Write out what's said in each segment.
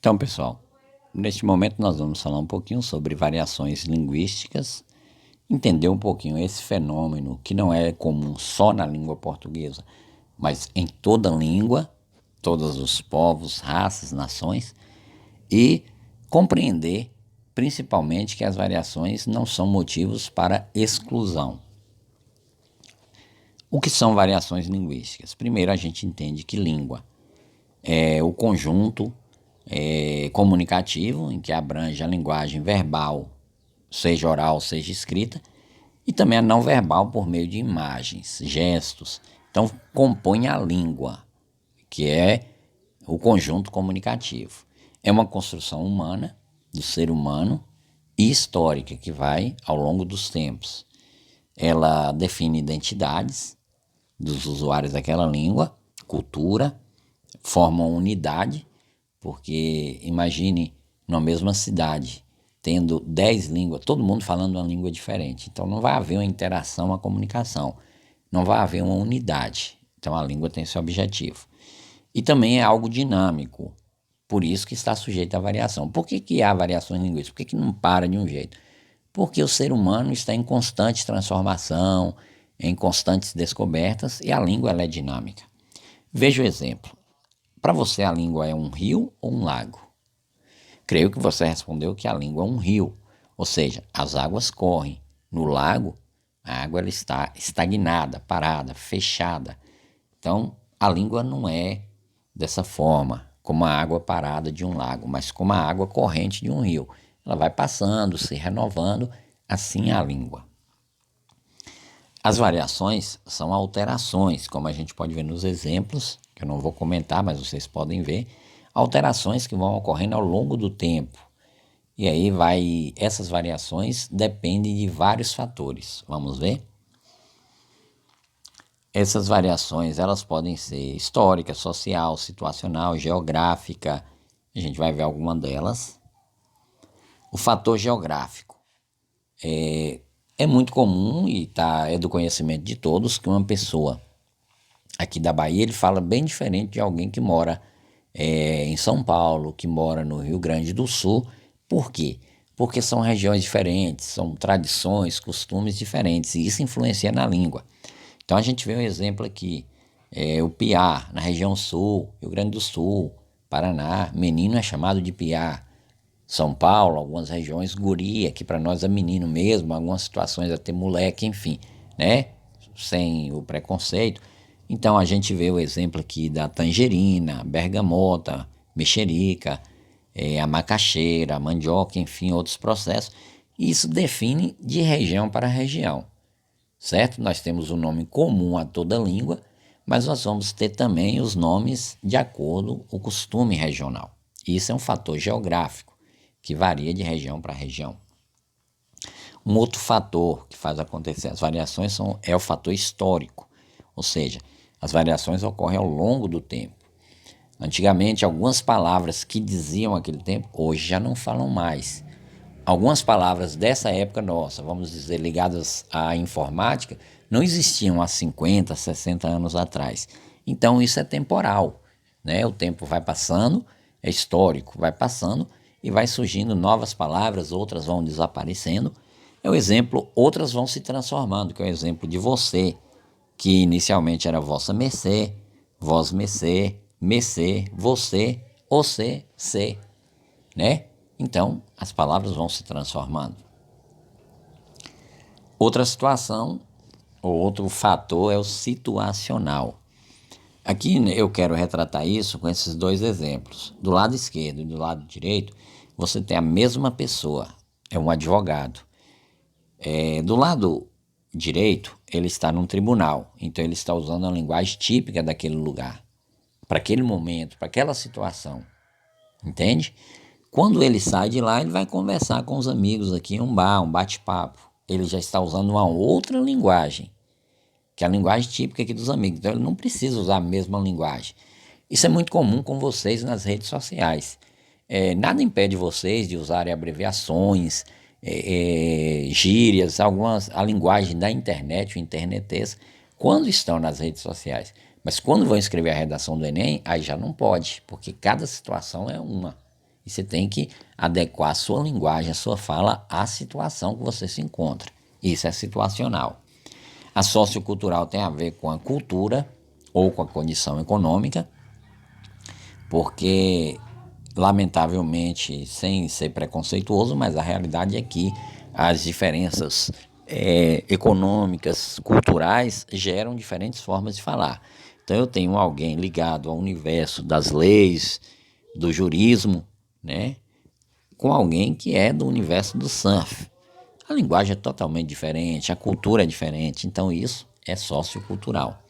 Então, pessoal, neste momento nós vamos falar um pouquinho sobre variações linguísticas, entender um pouquinho esse fenômeno que não é comum só na língua portuguesa, mas em toda língua, todos os povos, raças, nações, e compreender principalmente que as variações não são motivos para exclusão. O que são variações linguísticas? Primeiro, a gente entende que língua é o conjunto comunicativo, em que abrange a linguagem verbal, seja oral, seja escrita, e também a não verbal por meio de imagens, gestos. Então, compõe a língua, que é o conjunto comunicativo. É uma construção humana, do ser humano, e histórica, que vai ao longo dos tempos. Ela define identidades dos usuários daquela língua, cultura, forma uma unidade, porque imagine numa mesma cidade, tendo 10 línguas, todo mundo falando uma língua diferente. Então não vai haver uma interação, uma comunicação, não vai haver uma unidade. Então a língua tem esse objetivo. E também é algo dinâmico, por isso que está sujeito à variação. Por que há variações linguísticas? Por que não para de um jeito? Porque o ser humano está em constante transformação, em constantes descobertas, e a língua ela é dinâmica. Veja o exemplo. Para você, a língua é um rio ou um lago? Creio que você respondeu que a língua é um rio, ou seja, as águas correm. No lago, a água ela está estagnada, parada, fechada. Então, a língua não é dessa forma, como a água parada de um lago, mas como a água corrente de um rio. Ela vai passando, se renovando, assim é a língua. As variações são alterações, como a gente pode ver nos exemplos, que eu não vou comentar, mas vocês podem ver, alterações que vão ocorrendo ao longo do tempo. E aí essas variações dependem de vários fatores. Vamos ver? Essas variações, elas podem ser histórica, social, situacional, geográfica. A gente vai ver alguma delas. O fator geográfico. É muito comum e é do conhecimento de todos que uma pessoa aqui da Bahia, ele fala bem diferente de alguém que mora em São Paulo, que mora no Rio Grande do Sul. Por quê? Porque são regiões diferentes, são tradições, costumes diferentes, e isso influencia na língua. Então a gente vê um exemplo aqui, o piá, na região sul, Rio Grande do Sul, Paraná, menino é chamado de piá. São Paulo, algumas regiões, guri, aqui para nós é menino mesmo, algumas situações até moleque, enfim, né? Sem o preconceito. Então a gente vê o exemplo aqui da tangerina, bergamota, mexerica, a macaxeira, a mandioca, enfim, outros processos. E isso define de região para região, certo? Nós temos um nome comum a toda língua, mas nós vamos ter também os nomes de acordo com o costume regional. Isso é um fator geográfico que varia de região para região. Um outro fator que faz acontecer as variações é o fator histórico, ou seja, as variações ocorrem ao longo do tempo. Antigamente, algumas palavras que diziam aquele tempo, hoje já não falam mais. Algumas palavras dessa época nossa, vamos dizer, ligadas à informática, não existiam há 50, 60 anos atrás. Então isso é temporal, né? O tempo vai passando, é histórico, vai passando e vai surgindo novas palavras, outras vão desaparecendo. É o exemplo, outras vão se transformando, que é o exemplo de você, que inicialmente era vossa mercê, vós mercê, você, se, né? Então, as palavras vão se transformando. Outra situação, ou outro fator, é o situacional. Aqui eu quero retratar isso com esses dois exemplos. Do lado esquerdo e do lado direito, você tem a mesma pessoa, é um advogado. Do lado direito, ele está num tribunal, então ele está usando a linguagem típica daquele lugar, para aquele momento, para aquela situação, entende? Quando ele sai de lá, ele vai conversar com os amigos aqui em um bar, um bate-papo. Ele já está usando uma outra linguagem, que é a linguagem típica aqui dos amigos. Então ele não precisa usar a mesma linguagem. Isso é muito comum com vocês nas redes sociais. Nada impede vocês de usarem abreviações, gírias, a linguagem da internet, o internetês, quando estão nas redes sociais. Mas quando vão escrever a redação do Enem, aí já não pode, porque cada situação é uma. E você tem que adequar a sua linguagem, a sua fala à situação que você se encontra. Isso é situacional. A sociocultural tem a ver com a cultura ou com a condição econômica, porque, lamentavelmente, sem ser preconceituoso, mas a realidade é que as diferenças econômicas, culturais, geram diferentes formas de falar. Então eu tenho alguém ligado ao universo das leis, do jurismo, né, com alguém que é do universo do surf. A linguagem é totalmente diferente, a cultura é diferente, então isso é sociocultural.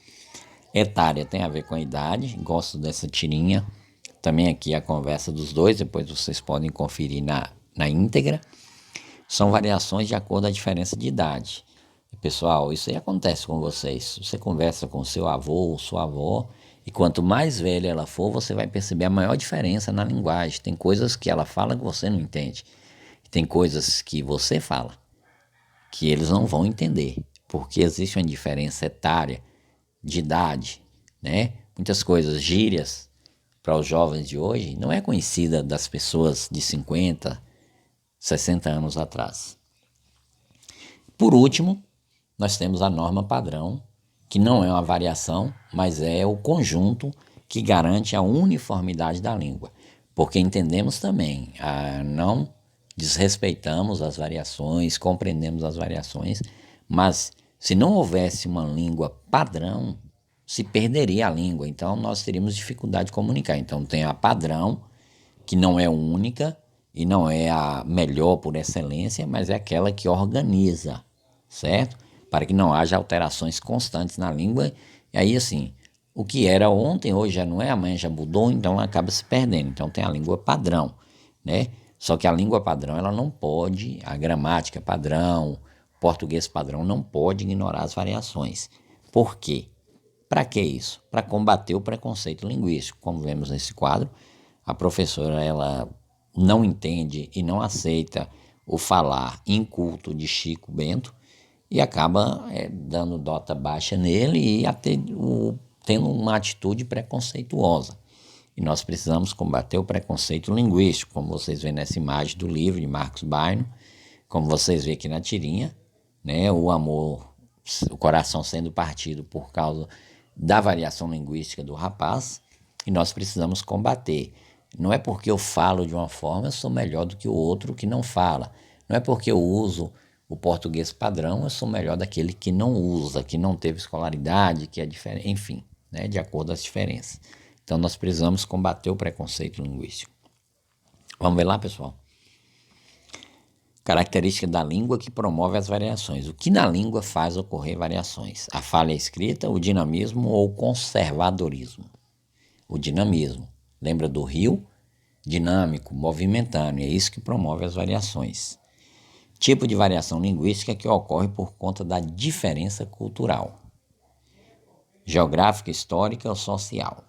Etária tem a ver com a idade, gosto dessa tirinha. Também aqui a conversa dos dois, depois vocês podem conferir na íntegra. São variações de acordo com a diferença de idade. Pessoal, isso aí acontece com vocês. Você conversa com seu avô ou sua avó, e quanto mais velha ela for, você vai perceber a maior diferença na linguagem. Tem coisas que ela fala que você não entende. Tem coisas que você fala que eles não vão entender, porque existe uma diferença etária, de idade, né? Muitas coisas, gírias, para os jovens de hoje, não é conhecida das pessoas de 50, 60 anos atrás. Por último, nós temos a norma padrão, que não é uma variação, mas é o conjunto que garante a uniformidade da língua, porque entendemos também, não desrespeitamos as variações, compreendemos as variações, mas se não houvesse uma língua padrão, se perderia a língua, então nós teríamos dificuldade de comunicar. Então tem a padrão, que não é única e não é a melhor por excelência, mas é aquela que organiza, certo? Para que não haja alterações constantes na língua. E aí, assim, o que era ontem, hoje já não é, amanhã já mudou, então acaba se perdendo. Então tem a língua padrão, né? Só que a língua padrão, ela não pode, a gramática padrão, o português padrão não pode ignorar as variações. Por quê? Para que isso? Para combater o preconceito linguístico. Como vemos nesse quadro, a professora ela não entende e não aceita o falar inculto de Chico Bento e acaba dando nota baixa nele e tendo uma atitude preconceituosa. E nós precisamos combater o preconceito linguístico, como vocês veem nessa imagem do livro de Marcos Bairno, como vocês veem aqui na tirinha, né, o amor, o coração sendo partido por causa da variação linguística do rapaz, e nós precisamos combater. Não é porque eu falo de uma forma, eu sou melhor do que o outro que não fala. Não é porque eu uso o português padrão, eu sou melhor daquele que não usa, que não teve escolaridade, que é diferente, enfim, né, de acordo com as diferenças. Então nós precisamos combater o preconceito linguístico. Vamos ver lá, pessoal? Característica da língua que promove as variações. O que na língua faz ocorrer variações? A fala escrita, o dinamismo ou o conservadorismo? O dinamismo. Lembra do rio? Dinâmico, movimentâneo. É isso que promove as variações. Tipo de variação linguística que ocorre por conta da diferença cultural. Geográfica, histórica ou social?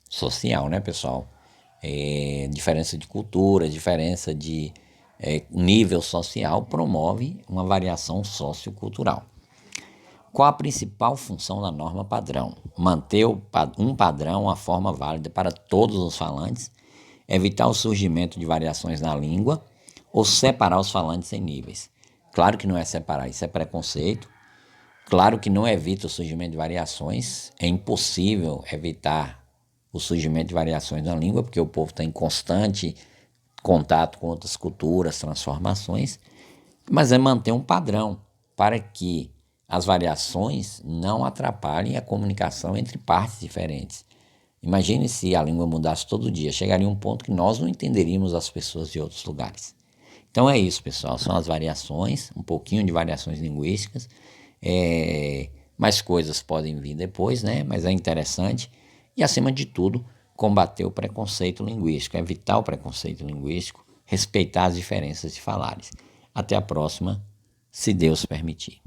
Social, né, pessoal? Diferença de cultura, diferença de nível social promove uma variação sociocultural. Qual a principal função da norma padrão? Manter um padrão, uma forma válida para todos os falantes, evitar o surgimento de variações na língua ou separar os falantes em níveis. Claro que não é separar, isso é preconceito. Claro que não evita o surgimento de variações, é impossível evitar o surgimento de variações na língua, porque o povo está em constante contato com outras culturas, transformações, mas é manter um padrão para que as variações não atrapalhem a comunicação entre partes diferentes. Imagine se a língua mudasse todo dia, chegaria um ponto que nós não entenderíamos as pessoas de outros lugares. Então é isso, pessoal, são as variações, um pouquinho de variações linguísticas, mais coisas podem vir depois, né? Mas é interessante e, acima de tudo, combater o preconceito linguístico, evitar o preconceito linguístico, respeitar as diferenças de falares. Até a próxima, se Deus permitir.